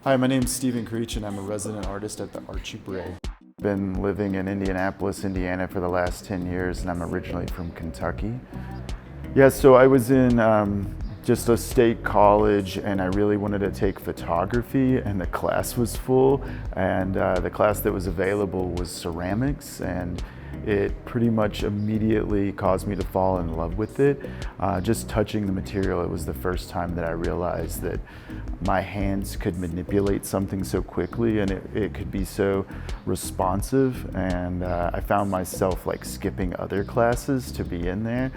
Hi, my name's Stephen Creech and I'm a resident artist at the Archie Bray. Been living in Indianapolis, Indiana for the last 10 years and I'm originally from Kentucky. Yeah, so I was in just a state college and I really wanted to take photography and the class was full and the class that was available was ceramics and it pretty much immediately caused me to fall in love with it. Just touching the material, it was the first time that I realized that my hands could manipulate something so quickly and it could be so responsive, and I found myself like skipping other classes to be in there.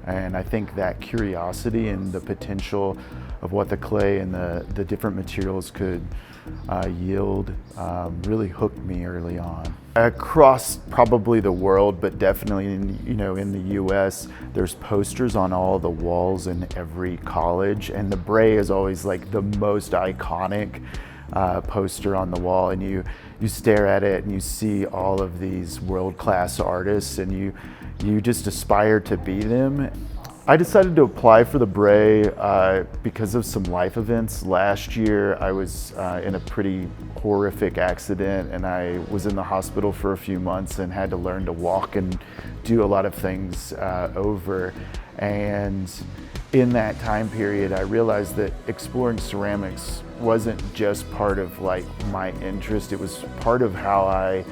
And I think that curiosity and the potential of what the clay and the different materials could yield really hooked me early on. Across probably the world, but definitely in the US, there's posters on all the walls in every college, and the Bray is always like the most iconic poster on the wall, and you stare at it and you see all of these world-class artists and you just aspire to be them. I decided to apply for the Bray because of some life events. Last year I was in a pretty horrific accident and I was in the hospital for a few months and had to learn to walk and do a lot of things over. And in that time period, I realized that exploring ceramics wasn't just part of like my interest, it was part of how I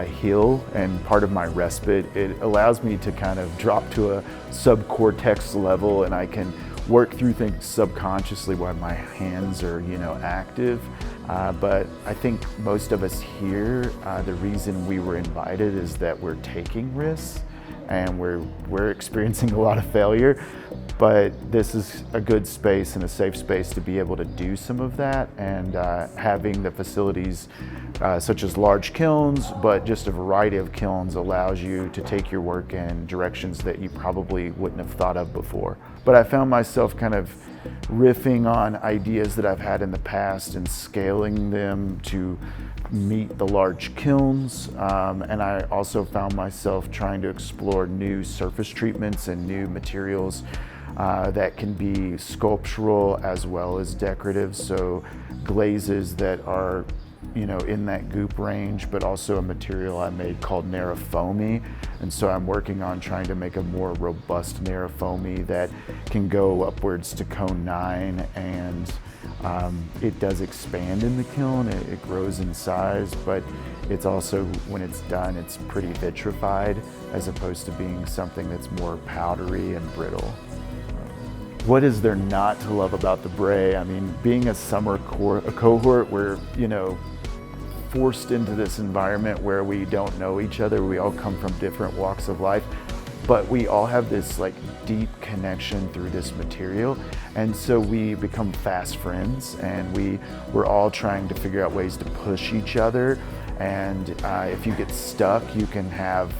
heal and part of my respite. It allows me to kind of drop to a subcortex level and I can work through things subconsciously while my hands are, active. But I think most of us here, the reason we were invited is that we're taking risks and we're experiencing a lot of failure. But this is a good space and a safe space to be able to do some of that, and having the facilities such as large kilns, but just a variety of kilns allows you to take your work in directions that you probably wouldn't have thought of before. But I found myself kind of riffing on ideas that I've had in the past and scaling them to meet the large kilns, and I also found myself trying to explore new surface treatments and new materials that can be sculptural as well as decorative, so glazes that are in that goop range, but also a material I made called Nerafoamy. And so I'm working on trying to make a more robust Nerafoamy that can go upwards to cone 9, and it does expand in the kiln, it grows in size, but it's also, when it's done, it's pretty vitrified as opposed to being something that's more powdery and brittle. What is there not to love about the Bray? I mean, being a summer cohort, we're, forced into this environment where we don't know each other. We all come from different walks of life, but we all have this like deep connection through this material. And so we become fast friends, and we're all trying to figure out ways to push each other. And if you get stuck, you can have,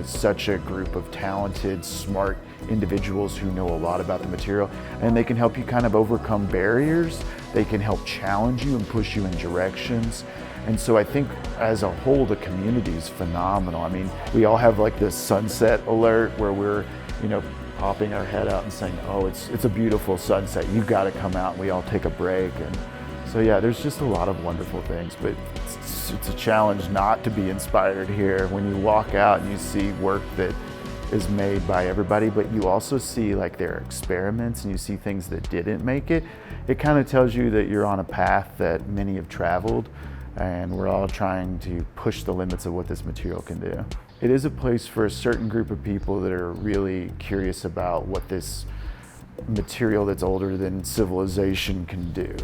such a group of talented, smart individuals who know a lot about the material, and they can help you kind of overcome barriers. They can help challenge you and push you in directions. And so I think as a whole, the community is phenomenal. I mean, we all have like this sunset alert where we're, popping our head out and saying, oh, it's a beautiful sunset, you gotta come out, and we all take a break. And so yeah, there's just a lot of wonderful things, but it's a challenge not to be inspired here when you walk out and you see work that is made by everybody, but you also see like their experiments and you see things that didn't make it. It kind of tells you that you're on a path that many have traveled, and we're all trying to push the limits of what this material can do. It is a place for a certain group of people that are really curious about what this material that's older than civilization can do.